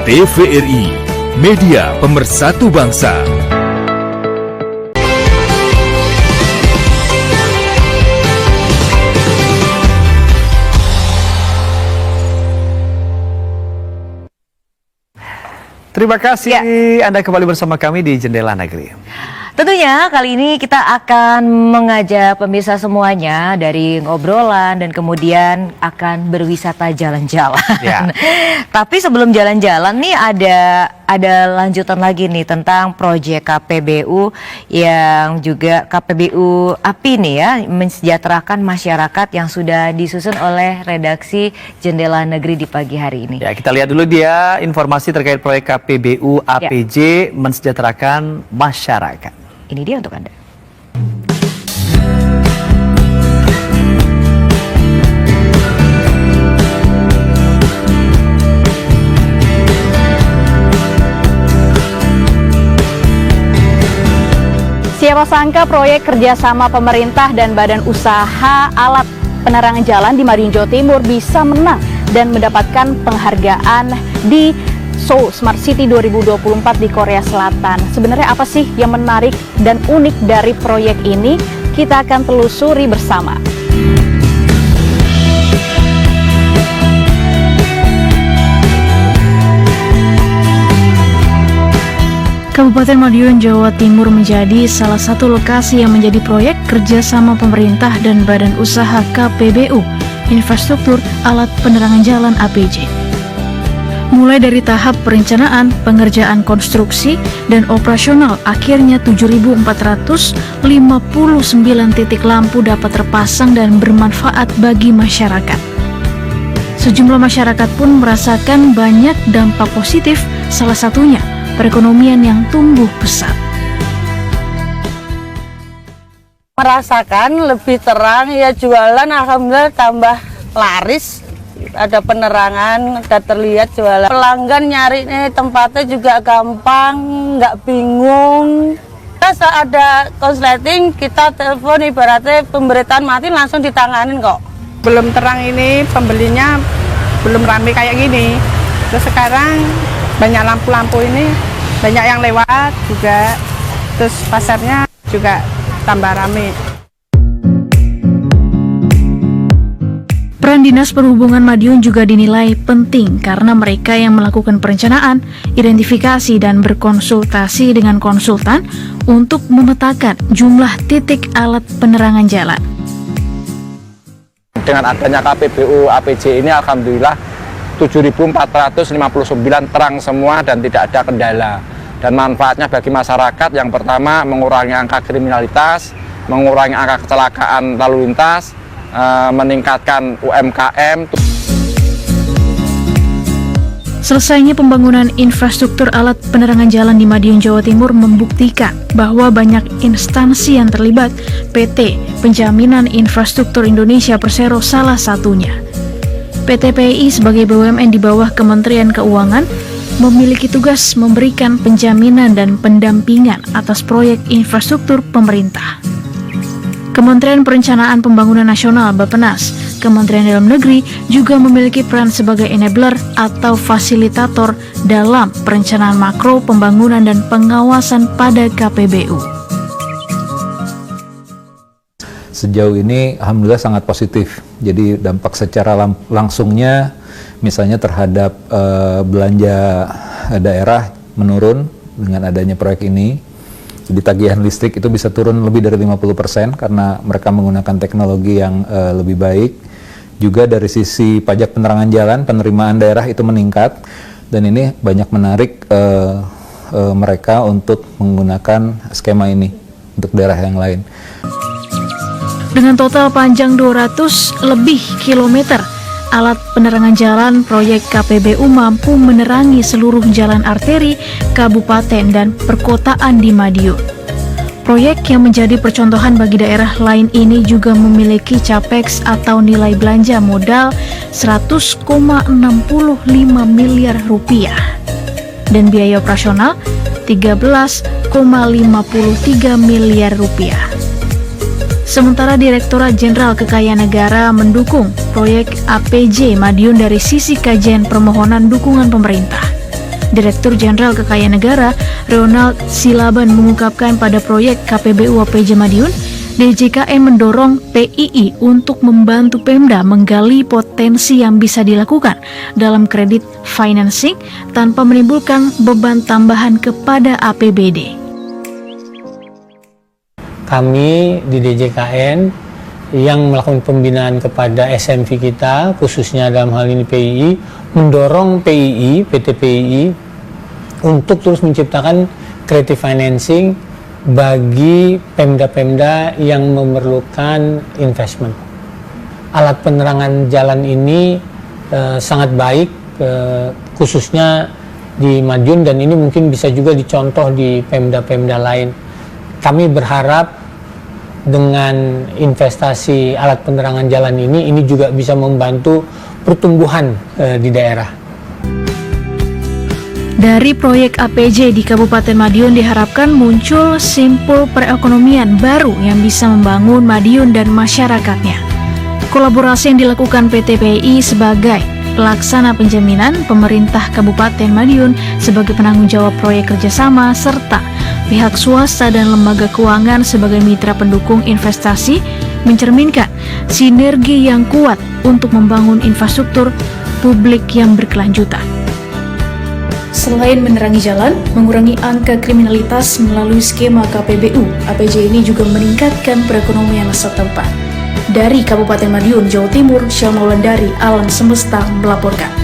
TVRI, Media Pemersatu Bangsa. Terima kasih Anda kembali bersama kami di Jendela Negeri. Tentunya kali ini kita akan mengajak pemirsa semuanya dari ngobrolan dan kemudian akan berwisata jalan-jalan. Ya. Tapi sebelum jalan-jalan nih ada lanjutan lagi nih tentang proyek KPBU yang juga KPBU API nih ya, mensejahterakan masyarakat yang sudah disusun oleh redaksi Jendela Negeri di pagi hari ini. Ya, kita lihat dulu dia informasi terkait proyek KPBU APJ mensejahterakan masyarakat. Ini dia untuk Anda. Siapa sangka proyek kerjasama pemerintah dan badan usaha alat penerangan jalan di Madiun, Jawa Timur bisa menang dan mendapatkan penghargaan di Seoul Smart City 2024 di Korea Selatan. Sebenarnya apa sih yang menarik dan unik dari proyek ini? Kita akan telusuri bersama. Kabupaten Madiun, Jawa Timur menjadi salah satu lokasi yang menjadi proyek kerjasama pemerintah dan badan usaha KPBU, Infrastruktur Alat Penerangan Jalan APJ. Mulai dari tahap perencanaan, pengerjaan konstruksi, dan operasional, akhirnya 7.459 titik lampu dapat terpasang dan bermanfaat bagi masyarakat. Sejumlah masyarakat pun merasakan banyak dampak positif, salah satunya perekonomian yang tumbuh pesat. Merasakan lebih terang, ya jualan alhamdulillah tambah laris. Ada penerangan, ada terlihat jualan. Pelanggan nyari nih tempatnya juga gampang, nggak bingung. Saat ada konsleting, kita telepon ibaratnya pemberitaan mati langsung ditanganin kok. Belum terang ini pembelinya belum ramai kayak gini. Terus sekarang banyak lampu-lampu ini, banyak yang lewat juga. Terus pasarnya juga tambah ramai. Peran Dinas Perhubungan Madiun juga dinilai penting karena mereka yang melakukan perencanaan, identifikasi, dan berkonsultasi dengan konsultan untuk memetakan jumlah titik alat penerangan jalan. Dengan adanya KPBU APJ ini alhamdulillah 7.459 terang semua dan tidak ada kendala. Dan manfaatnya bagi masyarakat yang pertama mengurangi angka kriminalitas, mengurangi angka kecelakaan lalu lintas, meningkatkan UMKM. Selesainya pembangunan infrastruktur alat penerangan jalan di Madiun, Jawa Timur membuktikan bahwa banyak instansi yang terlibat. PT Penjaminan Infrastruktur Indonesia Persero salah satunya. PT PI sebagai BUMN di bawah Kementerian Keuangan memiliki tugas memberikan penjaminan dan pendampingan atas proyek infrastruktur pemerintah. Kementerian Perencanaan Pembangunan Nasional Bappenas, Kementerian Dalam Negeri juga memiliki peran sebagai enabler atau fasilitator dalam perencanaan makro pembangunan dan pengawasan pada KPBU. Sejauh ini alhamdulillah sangat positif. Jadi dampak secara langsungnya misalnya terhadap belanja daerah menurun dengan adanya proyek ini. Jadi tagihan listrik itu bisa turun lebih dari 50% karena mereka menggunakan teknologi yang lebih baik. Juga dari sisi pajak penerangan jalan, penerimaan daerah itu meningkat. Dan ini banyak menarik mereka untuk menggunakan skema ini untuk daerah yang lain. Dengan total panjang 200 lebih kilometer, alat penerangan jalan proyek KPBU mampu menerangi seluruh jalan arteri, kabupaten, dan perkotaan di Madiun. Proyek yang menjadi percontohan bagi daerah lain ini juga memiliki capex atau nilai belanja modal 100,65 miliar rupiah dan biaya operasional 13,53 miliar rupiah. Sementara Direktorat Jenderal Kekayaan Negara mendukung proyek APJ Madiun dari sisi kajian permohonan dukungan pemerintah. Direktur Jenderal Kekayaan Negara Ronald Silaban mengungkapkan pada proyek KPBU APJ Madiun, DJKN mendorong PII untuk membantu Pemda menggali potensi yang bisa dilakukan dalam kredit financing tanpa menimbulkan beban tambahan kepada APBD. Kami di DJKN yang melakukan pembinaan kepada SMV kita, khususnya dalam hal ini PII, mendorong PII, PT PII untuk terus menciptakan creative financing bagi pemda-pemda yang memerlukan investment. Alat penerangan jalan ini sangat baik, khususnya di Madiun, dan ini mungkin bisa juga dicontoh di pemda-pemda lain. Kami berharap dengan investasi alat penerangan jalan ini juga bisa membantu pertumbuhan di daerah. Dari proyek APJ di Kabupaten Madiun diharapkan muncul simpul perekonomian baru yang bisa membangun Madiun dan masyarakatnya. Kolaborasi yang dilakukan PT PII sebagai pelaksana penjaminan, pemerintah Kabupaten Madiun sebagai penanggung jawab proyek kerjasama, serta pihak swasta dan lembaga keuangan sebagai mitra pendukung investasi mencerminkan sinergi yang kuat untuk membangun infrastruktur publik yang berkelanjutan. Selain menerangi jalan, mengurangi angka kriminalitas melalui skema KPBU, APJ ini juga meningkatkan perekonomian setempat. Dari Kabupaten Madiun, Jawa Timur, Syamaulandari, Alam Semesta melaporkan.